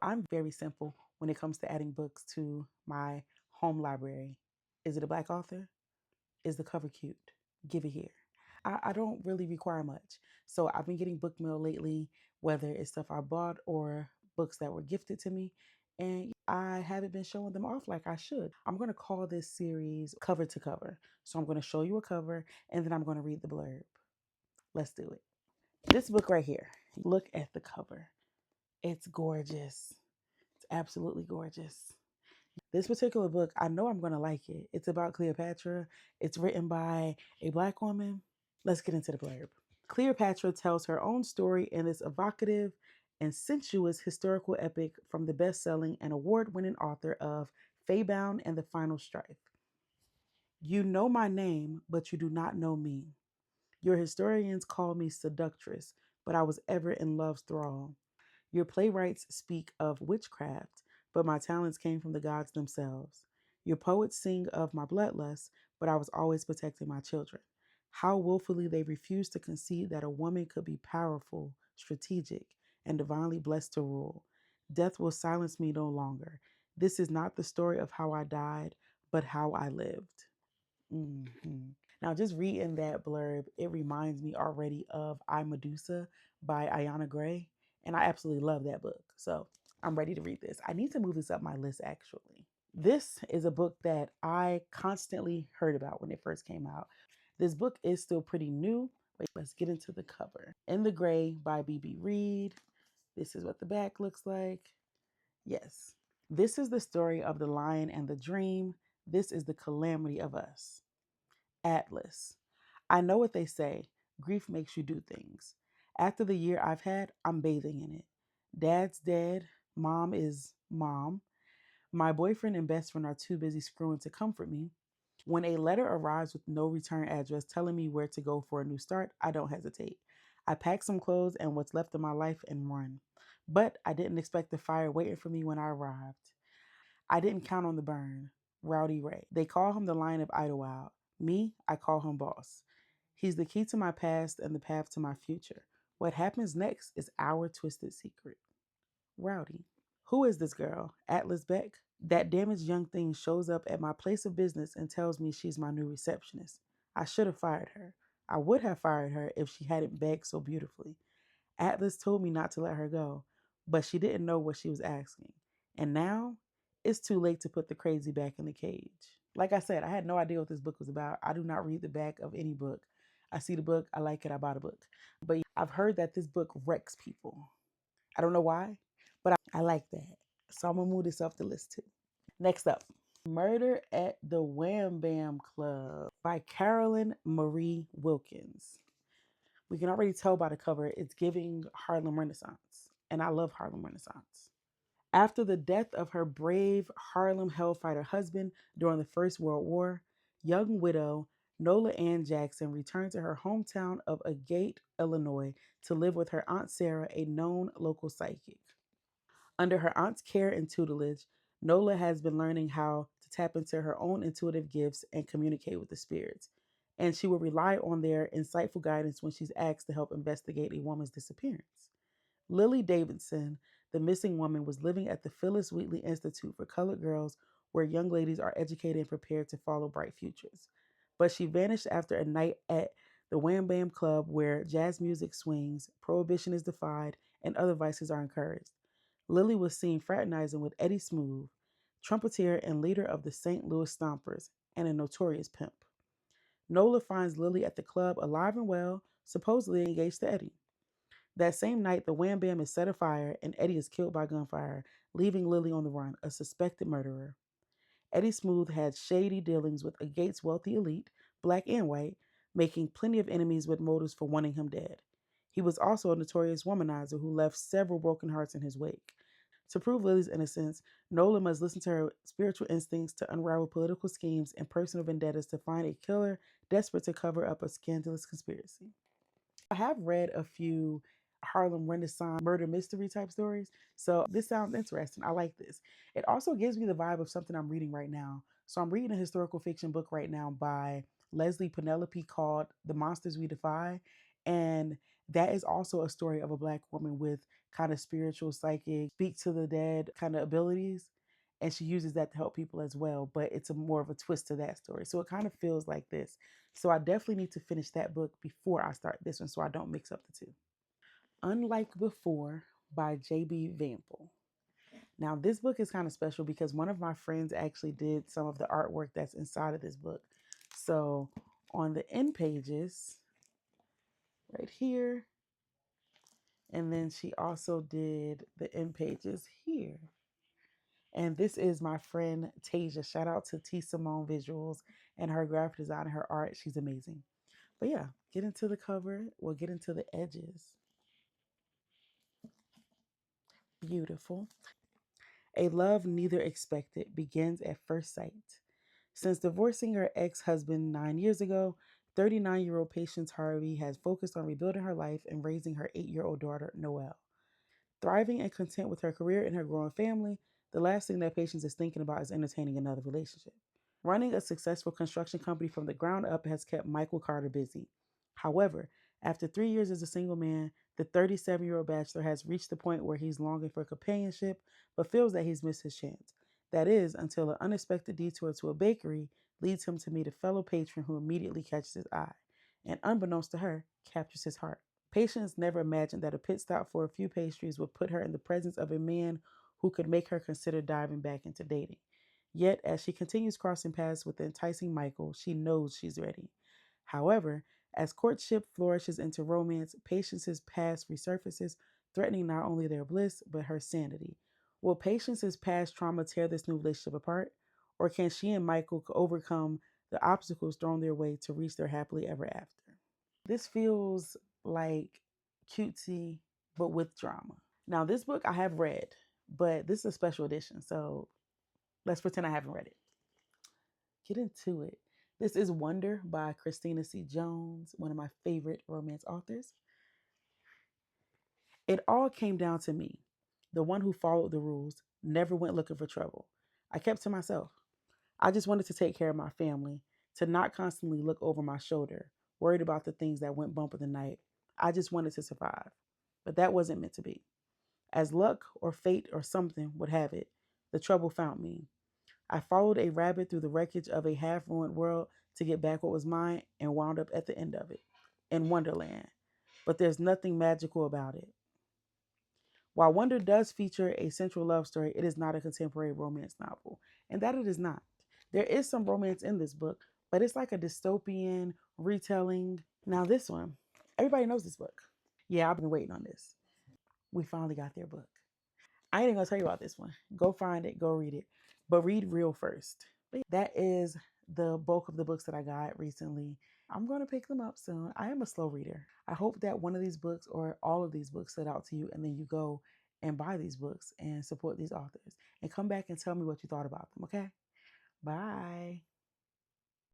I'm very simple when it comes to adding books to my home library. Is it a Black author? Is the cover cute? Give it here. I don't really require much. So I've been getting book mail lately, whether it's stuff I bought or books that were gifted to me. And I haven't been showing them off like I should. I'm going to call this series Cover to Cover. So I'm going to show you a cover and then I'm going to read the blurb. Let's do it. This book right here, look at the cover. It's gorgeous. It's absolutely gorgeous. This particular book, I know I'm going to like it. It's about Cleopatra. It's written by a Black woman. Let's get into the blurb. Cleopatra tells her own story in this evocative and sensuous historical epic from the best-selling and award-winning author of Faybound and the Final Strife. You know my name, but you do not know me. Your historians call me seductress, but I was ever in love's thrall. Your playwrights speak of witchcraft, but my talents came from the gods themselves. Your poets sing of my bloodlust, but I was always protecting my children. How willfully they refused to concede that a woman could be powerful, strategic, and divinely blessed to rule. Death will silence me no longer. This is not the story of how I died, but how I lived. Now, just reading that blurb, it reminds me already of I, Medusa by Ayana Gray. And I absolutely love that book. So I'm ready to read this. I need to move this up my list, actually. This is a book that I constantly heard about when it first came out. This book is still pretty new, but let's get into the cover. In the Gray by B.B. Reid. This is what the back looks like. Yes. This is the story of the lion and the dream. This is the calamity of us. Atlas. I know what they say. Grief makes you do things. After the year I've had, I'm bathing in it. Dad's dead. Mom is mom. My boyfriend and best friend are too busy screwing to comfort me. When a letter arrives with no return address telling me where to go for a new start, I don't hesitate. I pack some clothes and what's left of my life and run. But I didn't expect the fire waiting for me when I arrived. I didn't count on the burn. Rowdy Ray. They call him the Lion of Idlewild. Me, I call him Boss. He's the key to my past and the path to my future. What happens next is our twisted secret. Rowdy. Who is this girl? Atlas Beck? That damaged young thing shows up at my place of business and tells me she's my new receptionist. I should have fired her. I would have fired her if she hadn't begged so beautifully. Atlas told me not to let her go, but she didn't know what she was asking. And now, it's too late to put the crazy back in the cage. Like I said, I had no idea what this book was about. I do not read the back of any book. I see the book, I like it, I bought a book. But I've heard that this book wrecks people. I don't know why, but I like that. So I'm going to move this off the list too. Next up, Murder at the Wham Bam Club by Carolyn Marie Wilkins. We can already tell by the cover, it's giving Harlem Renaissance. And I love Harlem Renaissance. After the death of her brave Harlem hellfighter husband during the First World War, young widow Nola Ann Jackson returned to her hometown of Agate, Illinois, to live with her Aunt Sarah, a known local psychic. Under her aunt's care and tutelage, Nola has been learning how to tap into her own intuitive gifts and communicate with the spirits, and she will rely on their insightful guidance when she's asked to help investigate a woman's disappearance. Lily Davidson, the missing woman, was living at the Phyllis Wheatley Institute for Colored Girls, where young ladies are educated and prepared to follow bright futures. But she vanished after a night at the Wham Bam Club, where jazz music swings, prohibition is defied, and other vices are encouraged. Lily was seen fraternizing with Eddie Smooth, trumpeter and leader of the St. Louis Stompers, and a notorious pimp. Nola finds Lily at the club alive and well, supposedly engaged to Eddie. That same night, the Wham Bam is set afire and Eddie is killed by gunfire, leaving Lily on the run, a suspected murderer. Eddie Smooth had shady dealings with Agate's wealthy elite, black and white, making plenty of enemies with motives for wanting him dead. He was also a notorious womanizer who left several broken hearts in his wake. To prove Lily's innocence, Nola must listen to her spiritual instincts to unravel political schemes and personal vendettas to find a killer desperate to cover up a scandalous conspiracy. I have read a few Harlem Renaissance murder mystery type stories, so this sounds interesting. I like this. It also gives me the vibe of something I'm reading right now. So I'm reading a historical fiction book right now by Leslie Penelope called The Monsters We Defy. And that is also a story of a Black woman with kind of spiritual, psychic, speak to the dead kind of abilities. And she uses that to help people as well. But it's a more of a twist to that story. So it kind of feels like this. So I definitely need to finish that book before I start this one so I don't mix up the two. Unlike Before by J.B. Vample. Now, this book is kind of special because one of my friends actually did some of the artwork that's inside of this book. So on the end pages, right here, and then she also did the end pages here. And this is my friend Tasia. Shout out to T Simone Visuals and her graphic design and her art. She's amazing. But yeah, get into the cover. We'll get into the edges. Beautiful. A love neither expected begins at first sight. Since divorcing her ex husband 9 years ago, 39-year-old Patience Harvey has focused on rebuilding her life and raising her 8-year-old daughter, Noelle. Thriving and content with her career and her growing family, the last thing that Patience is thinking about is entertaining another relationship. Running a successful construction company from the ground up has kept Michael Carter busy. However, after 3 years as a single man, the 37-year-old bachelor has reached the point where he's longing for companionship but feels that he's missed his chance. That is, until an unexpected detour to a bakery leads him to meet a fellow patron who immediately catches his eye and, unbeknownst to her, captures his heart. Patience never imagined that a pit stop for a few pastries would put her in the presence of a man who could make her consider diving back into dating. Yet, as she continues crossing paths with the enticing Michael, she knows she's ready. However, as courtship flourishes into romance, Patience's past resurfaces, threatening not only their bliss, but her sanity. Will Patience's past trauma tear this new relationship apart? Or can she and Michael overcome the obstacles thrown their way to reach their happily ever after? This feels like cutesy, but with drama. Now, this book I have read, but this is a special edition, so let's pretend I haven't read it. Get into it. This is Wonder by Christina C. Jones, one of my favorite romance authors. It all came down to me, the one who followed the rules, never went looking for trouble. I kept to myself. I just wanted to take care of my family, to not constantly look over my shoulder, worried about the things that went bump in the night. I just wanted to survive. But that wasn't meant to be. As luck or fate or something would have it, the trouble found me. I followed a rabbit through the wreckage of a half ruined world to get back what was mine and wound up at the end of it, in Wonderland. But there's nothing magical about it. While Wonder does feature a central love story, it is not a contemporary romance novel, and that it is not. There is some romance in this book, but it's like a dystopian retelling. Now, this one, everybody knows this book. Yeah, I've been waiting on this. We finally got their book. I ain't even gonna tell you about this one. Go find it, go read it, but read real first. But yeah, that is the bulk of the books that I got recently. I'm gonna pick them up soon. I am a slow reader. I hope that one of these books or all of these books stood out to you, and then you go and buy these books and support these authors and come back and tell me what you thought about them. Okay, bye.